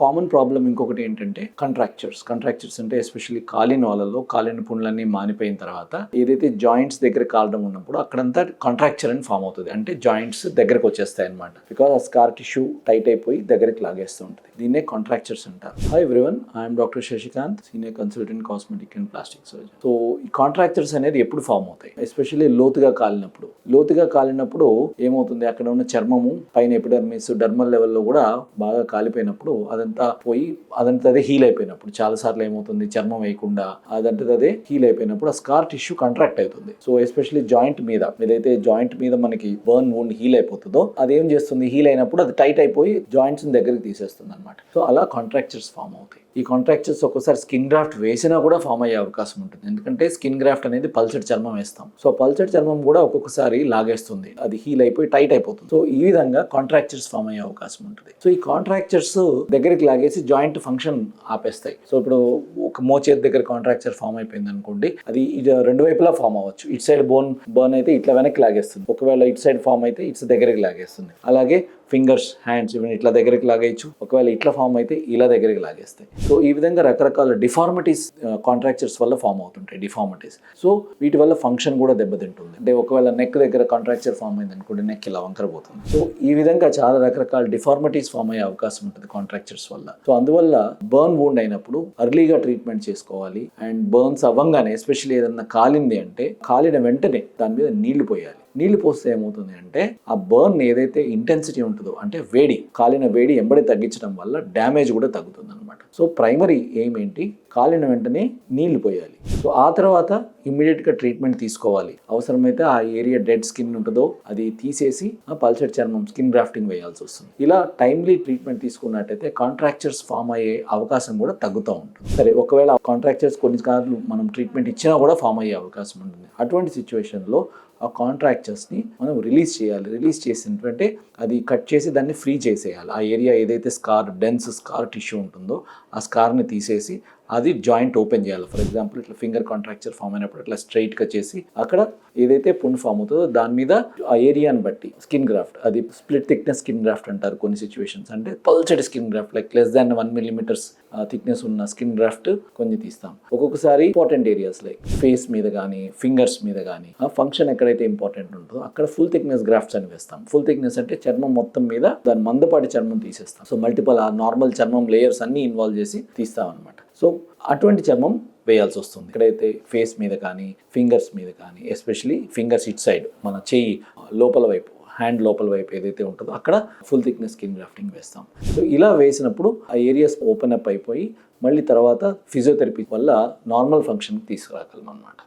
Common problem ఇంకొకటి ఏంటంటే కంట్రాక్చర్స్ అంటే ఎస్పెషల్లీ కాలిన వాళ్ళలో కాలిన పుండ్లన్నీ మానిపోయిన తర్వాత ఏదైతే జాయింట్స్ దగ్గర కాలడం ఉన్నప్పుడు అక్కడంతా కాంట్రాక్చర్ అని ఫామ్ అవుతుంది. అంటే జాయింట్స్ దగ్గరకు వచ్చేస్తాయి అనమాట. బికాస్ ఆ స్కార్ టిష్యూ టైట్ అయిపోయి దగ్గరికి లాగేస్తూ ఉంటుంది. దీన్నే కాంట్రాక్చర్స్ అంటారు. Hi everyone, I'm doctor Shashikant, senior consultant cosmetic and plastic surgeon. So ఈ కాంట్రాక్చర్స్ అనేది ఎప్పుడు ఫామ్ అవుతాయి? ఎస్పెషల్లీ లోతుగా కాలినప్పుడు ఏమవుతుంది, అక్కడ ఉన్న చర్మము పైన ఎపిడర్మిస్ డర్మల్ లెవెల్లో కూడా బాగా కాలిపోయినప్పుడు అదంతా పోయి అదే హీల్ అయిపోయినప్పుడు, చాలా సార్లు ఏమవుతుంది, చర్మం వేయకుండా అదే హీల్ అయిపోయినప్పుడు ఆ స్కార్ టిష్యూ కాంట్రాక్ట్ అవుతుంది. సో ఎస్పెషల్లీ జాయింట్ మీద ఏదైతే జాయింట్ మీద మనకి బర్న్ వూండ్ హీల్ అయిపోతుందో అది ఏం చేస్తుంది, హీల్ అయినప్పుడు అది టైట్ అయిపోయి జాయింట్స్ దగ్గరికి తీసేస్తుంది అనమాట. సో అలా కాంట్రాక్చర్స్ ఫామ్ అవుతాయి. ఈ కాంట్రాక్చర్స్ ఒక్కోసారి స్కిన్ గ్రాఫ్ట్ వేసినా కూడా ఫామ్ అయ్యే అవకాశం ఉంటుంది. ఎందుకంటే స్కిన్ గ్రాఫ్ట్ అనేది పల్చటి చర్మం వేస్తాం. సో పల్చటి చర్మం కూడా ఒక్కొక్కసారి లాగేస్తుంది, అది హీల్ అయిపోయి టైట్ అయిపోతుంది. సో ఈ విధంగా కాంట్రాక్చర్స్ ఫామ్ అయ్యే అవకాశం ఉంటుంది. సో ఈ కాంట్రాక్చర్స్ దగ్గరికి లాగేసి జాయింట్ ఫంక్షన్ ఆపేస్తాయి. సో ఇప్పుడు ఒక మోచేతి దగ్గర కాంట్రాక్చర్ ఫామ్ అయిపోయింది అనుకోండి, అది రెండు వైపులా ఫామ్ అవ్వచ్చు. ఇటు సైడ్ బోన్ అయితే ఇట్లా వెనక్కి లాగేస్తుంది, ఒకవేళ ఇటు సైడ్ ఫామ్ అయితే ఇటు దగ్గరికి లాగేస్తుంది. అలాగే ఫింగర్స్, హ్యాండ్స్ ఇవన్నీ ఇట్లా దగ్గరికి లాగేయచ్చు. ఒకవేళ ఇట్లా ఫామ్ అయితే ఇలా దగ్గరికి లాగేస్తాయి. సో ఈ విధంగా రకరకాల డిఫార్మిటీస్ కాంట్రాక్చర్స్ వల్ల ఫామ్ అవుతుంటాయి. డిఫార్మిటీస్, సో వీటి వల్ల ఫంక్షన్ కూడా దెబ్బతింటుంది. అంటే ఒకవేళ నెక్ దగ్గర కాంట్రాక్చర్ ఫామ్ అయింది అనుకోండి, నెక్ ఇలా వంకరపోతుంది. సో ఈ విధంగా చాలా రకరకాల డిఫార్మిటీస్ ఫామ్ అయ్యే అవకాశం ఉంటుంది కాంట్రాక్చర్స్ వల్ల. సో అందువల్ల బర్న్ వూండ్ అయినప్పుడు అర్లీగా ట్రీట్మెంట్ చేసుకోవాలి. అండ్ బర్న్స్ అవ్వంగానే, ఎస్పెషల్లీ ఏదన్నా కాలింది అంటే కాలిన వెంటనే దాని మీద నీళ్లు పోయాలి. నీళ్లు పోస్తే ఏమవుతుంది అంటే ఆ బర్న్ ఏదైతే ఇంటెన్సిటీ ఉంటుందో, అంటే కాలిన వేడి ఎంబడి తగ్గించడం వల్ల డ్యామేజ్ కూడా తగ్గుతుంది అనమాట. సో ప్రైమరీ ఎయిమ్ ఏంటి, కాలిన వెంటనే నీళ్లు పోయాలి. సో ఆ తర్వాత ఇమ్మీడియట్గా ట్రీట్మెంట్ తీసుకోవాలి. అవసరమైతే ఆ ఏరియా డెడ్ స్కిన్ ఉంటుందో అది తీసేసి ఆ పల్చటి చర్మం స్కిన్ గ్రాఫ్టింగ్ వేయాల్సి వస్తుంది. ఇలా టైమ్లీ ట్రీట్మెంట్ తీసుకున్నట్టయితే కాంట్రాక్చర్స్ ఫామ్ అయ్యే అవకాశం కూడా తగ్గుతూ ఉంటుంది. సరే, ఒకవేళ కాంట్రాక్చర్స్ కొన్నిసార్లు మనం ట్రీట్మెంట్ ఇచ్చినా కూడా ఫామ్ అయ్యే అవకాశం ఉంటుంది. అటువంటి సిచ్యువేషన్లో ఆ కాంట్రాక్చర్స్ని మనం రిలీజ్ చేయాలి. రిలీజ్ చేసినట్టే అది కట్ చేసి దాన్ని ఫ్రీ చేసేయాలి. ఆ ఏరియా ఏదైతే డెన్స్ స్కార్ టిష్యూ ఉంటుందో ఆ స్కార్ని తీసేసి అది జాయింట్ ఓపెన్ చేయాలి. ఫర్ ఎగ్జాంపుల్ ఇట్లా ఫింగర్ కాంట్రాక్చర్ ఫామ్ అయినప్పుడు ఇట్లా స్ట్రైట్గా చేసి అక్కడ ఏదైతే పుండ్ ఫామ్ అవుతుందో దాని మీద ఆ ఏరియాని బట్టి స్కిన్ గ్రాఫ్ట్, అది స్ప్లిట్ థిక్నెస్ స్కిన్ గ్రాఫ్ట్ అంటారు కొన్ని సిచ్యువేషన్స్. అంటే పల్చటి skin graft, like less than 1 mm thickness ఉన్న స్కిన్ గ్రాఫ్ట్ కొన్ని తీస్తాం. ఒక్కొక్కసారి ఇంపార్టెంట్ ఏరియాస్ లైక్ ఫేస్ మీద కానీ ఫింగర్స్ మీద కానీ ఆ ఫంక్షన్ ఎక్కడైతే ఇంపార్టెంట్ ఉంటుందో అక్కడ ఫుల్ థిక్నెస్ గ్రాఫ్ట్స్ అని వేస్తాం. ఫుల్ థిక్నెస్ అంటే చర్మం మొత్తం మీద దాని మందపాటి చర్మం తీసేస్తాం. సో మల్టిపల్ ఆ నార్మల్ చర్మం లేయర్స్ అన్ని ఇన్వాల్వ్ చేసి తీస్తాం అనమాట. సో అటువంటి చర్మం వేయాల్సి వస్తుంది. ఎక్కడైతే ఫేస్ మీద కానీ ఫింగర్స్ మీద కానీ, ఎస్పెషలీ ఫింగర్స్ ఇట్ సైడ్ మన చెయ్యి లోపల వైపు, హ్యాండ్ లోపల వైపు ఏదైతే ఉంటుందో అక్కడ ఫుల్ థిక్నెస్ స్కిన్ గ్రాఫ్టింగ్ వేస్తాం. సో ఇలా వేసినప్పుడు ఆ ఏరియాస్ ఓపెన్ అప్ అయిపోయి మళ్ళీ తర్వాత ఫిజియోథెరపీ వల్ల నార్మల్ ఫంక్షన్ తీసుకురాగలం అన్నమాట.